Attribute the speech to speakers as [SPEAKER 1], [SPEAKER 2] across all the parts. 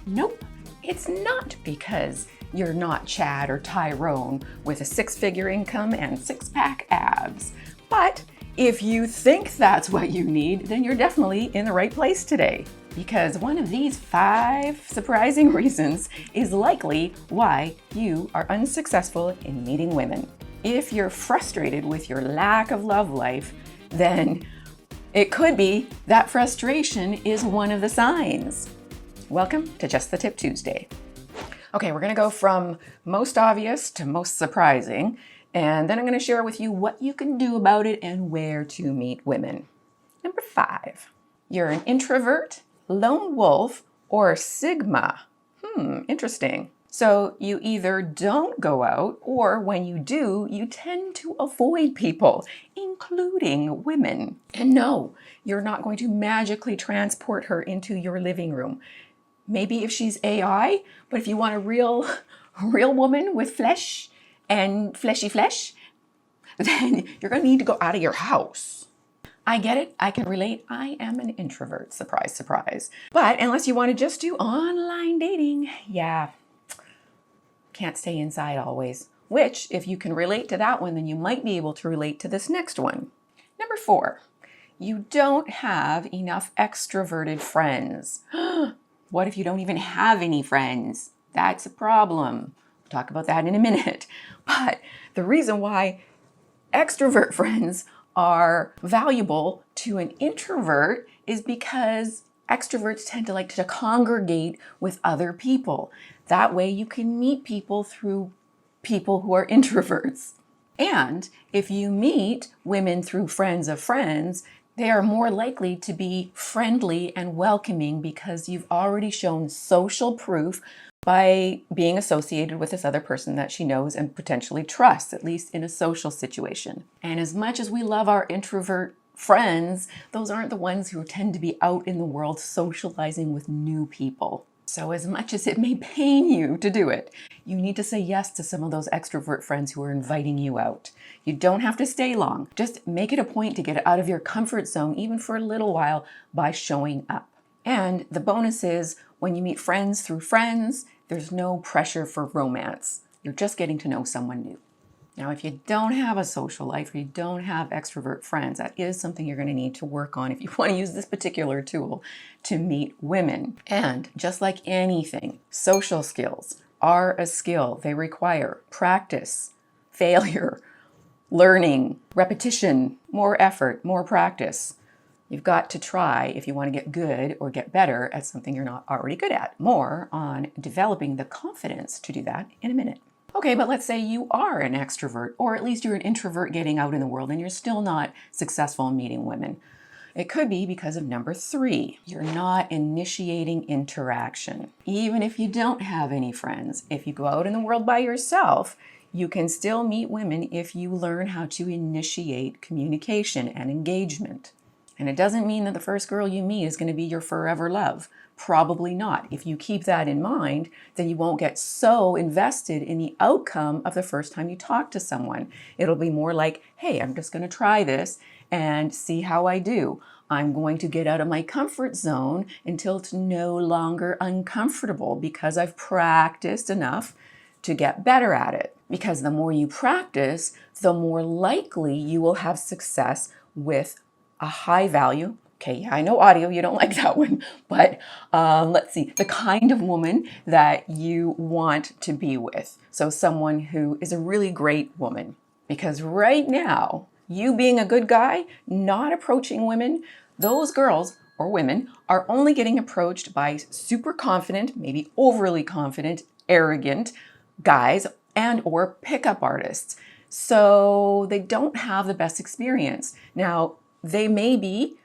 [SPEAKER 1] Nope, it's not because you're not Chad or Tyrone with a six-figure income and six-pack abs. But if you think that's what you need, then you're definitely in the right place today. Because one of these 5 surprising reasons is likely why you are unsuccessful in meeting women. If you're frustrated with your lack of love life, then it could be that frustration is one of the signs. Welcome to Just the Tip Tuesday. Okay, we're gonna go from most obvious to most surprising, and then I'm gonna share with you what you can do about it and where to meet women. Number 5, you're an introvert, lone wolf, or Sigma. Interesting. So you either don't go out, or when you do, you tend to avoid people, including women. And no, you're not going to magically transport her into your living room. Maybe if she's AI, but if you want a real woman with flesh and fleshy flesh, then you're going to need to go out of your house. I get it. I can relate. I am an introvert. Surprise, surprise. But unless you want to just do online dating, yeah, can't stay inside always. Which, if you can relate to that one, then you might be able to relate to this next one. Number 4, you don't have enough extroverted friends. What if you don't even have any friends? That's a problem. We'll talk about that in a minute. But the reason why extrovert friends are valuable to an introvert is because extroverts tend to like to congregate with other people. That way you can meet people through people who are introverts. And if you meet women through friends of friends, they are more likely to be friendly and welcoming because you've already shown social proof by being associated with this other person that she knows and potentially trusts, at least in a social situation. And as much as we love our introvert friends, those aren't the ones who tend to be out in the world socializing with new people. So as much as it may pain you to do it, you need to say yes to some of those extrovert friends who are inviting you out. You don't have to stay long. Just make it a point to get out of your comfort zone, even for a little while, by showing up. And the bonus is, when you meet friends through friends, there's no pressure for romance. You're just getting to know someone new. Now, if you don't have a social life or you don't have extrovert friends, that is something you're going to need to work on if you want to use this particular tool to meet women. And just like anything, social skills are a skill. They require practice, failure, learning, repetition, more effort, more practice. You've got to try if you want to get good or get better at something you're not already good at. More on developing the confidence to do that in a minute. Okay, but let's say you are an extrovert, or at least you're an introvert getting out in the world and you're still not successful in meeting women. It could be because of number 3. You're not initiating interaction. Even if you don't have any friends, if you go out in the world by yourself, you can still meet women if you learn how to initiate communication and engagement. And it doesn't mean that the first girl you meet is going to be your forever love. Probably not. If you keep that in mind, then you won't get so invested in the outcome of the first time you talk to someone. It'll be more like, hey, I'm just going to try this and see how I do. I'm going to get out of my comfort zone until it's no longer uncomfortable because I've practiced enough to get better at it. Because the more you practice, the more likely you will have success with a high value. Okay, yeah, I know audio, you don't like that one, but let's see, the kind of woman that you want to be with. So someone who is a really great woman. Because right now, you being a good guy, not approaching women, those girls or women are only getting approached by super confident, maybe overly confident, arrogant guys and or pickup artists. So they don't have the best experience. Now, they may be,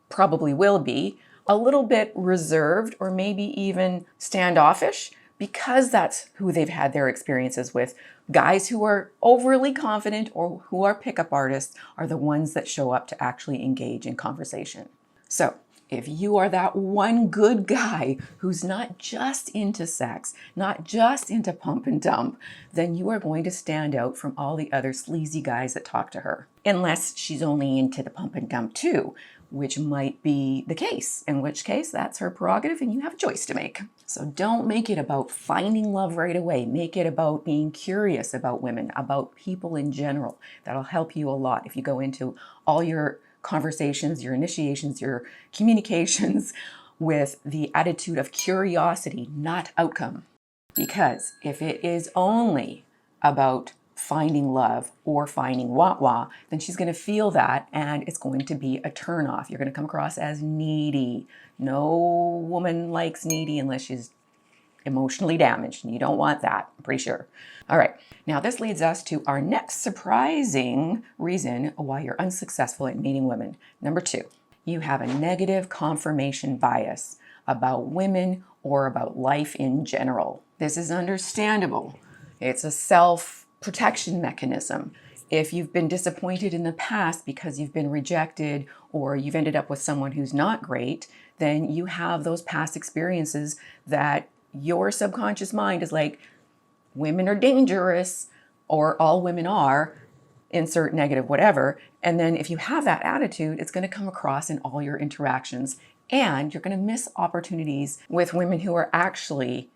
[SPEAKER 1] probably will be, a little bit reserved or maybe even standoffish because that's who they've had their experiences with. Guys who are overly confident or who are pickup artists are the ones that show up to actually engage in conversation. So if you are that one good guy who's not just into sex, not just into pump and dump, then you are going to stand out from all the other sleazy guys that talk to her. Unless she's only into the pump and dump too, which might be the case, in which case that's her prerogative and you have a choice to make. So don't make it about finding love right away. Make it about being curious about women, about people in general. That'll help you a lot if you go into all your conversations, your initiations, your communications with the attitude of curiosity, not outcome. Because if it is only about finding love or finding wah-wah, then she's going to feel that and it's going to be a turnoff. You're going to come across as needy. No woman likes needy unless she's emotionally damaged, and you don't want that, I'm pretty sure. All right, now this leads us to our next surprising reason why you're unsuccessful at meeting women. Number 2, you have a negative confirmation bias about women or about life in general. This is understandable. It's a self-protection mechanism. If you've been disappointed in the past because you've been rejected or you've ended up with someone who's not great, then you have those past experiences that your subconscious mind is like, women are dangerous, or all women are, insert negative whatever. And then if you have that attitude, it's going to come across in all your interactions, and you're going to miss opportunities with women who are actually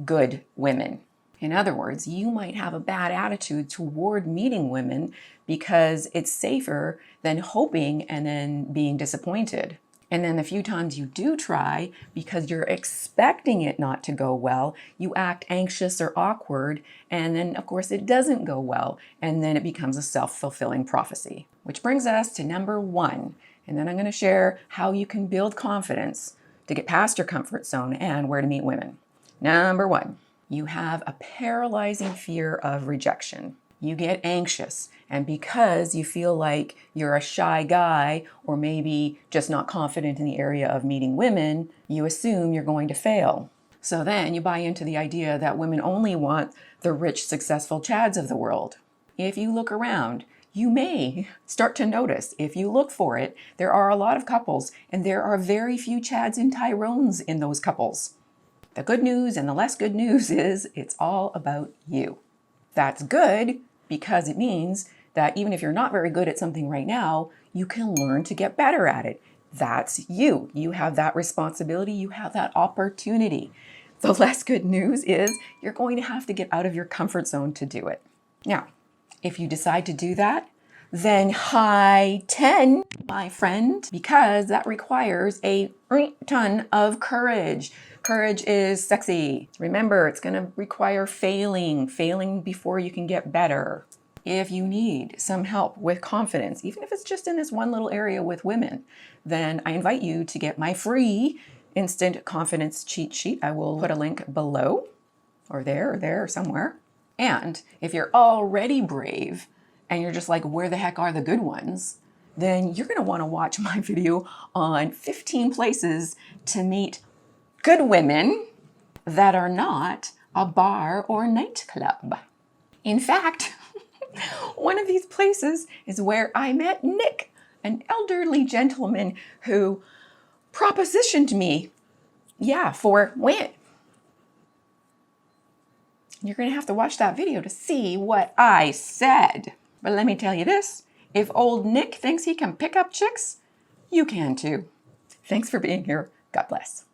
[SPEAKER 1] good women. In other words, you might have a bad attitude toward meeting women because it's safer than hoping and then being disappointed. And then the few times you do try, because you're expecting it not to go well, you act anxious or awkward, and then of course it doesn't go well, and then it becomes a self-fulfilling prophecy. Which brings us to number 1, and then I'm going to share how you can build confidence to get past your comfort zone and where to meet women. Number 1, you have a paralyzing fear of rejection. You get anxious, and because you feel like you're a shy guy or maybe just not confident in the area of meeting women, you assume you're going to fail. So then you buy into the idea that women only want the rich, successful Chads of the world. If you look around, you may start to notice, if you look for it, there are a lot of couples, and there are very few Chads and Tyrones in those couples. The good news and the less good news is it's all about you. That's good, because it means that even if you're not very good at something right now, you can learn to get better at it. That's you. You have that responsibility. You have that opportunity. The less good news is you're going to have to get out of your comfort zone to do it. Now, if you decide to do that, then high 10, my friend, because that requires a ton of courage. Courage is sexy. Remember, it's going to require failing before you can get better. If you need some help with confidence, even if it's just in this one little area with women, then I invite you to get my free instant confidence cheat sheet. I will put a link below or there or somewhere. And if you're already brave and you're just like, where the heck are the good ones? Then you're going to want to watch my video on 15 places to meet good women that are not a bar or nightclub. In fact, one of these places is where I met Nick, an elderly gentleman who propositioned me, for when. You're going to have to watch that video to see what I said. But let me tell you this, if old Nick thinks he can pick up chicks, you can too. Thanks for being here. God bless.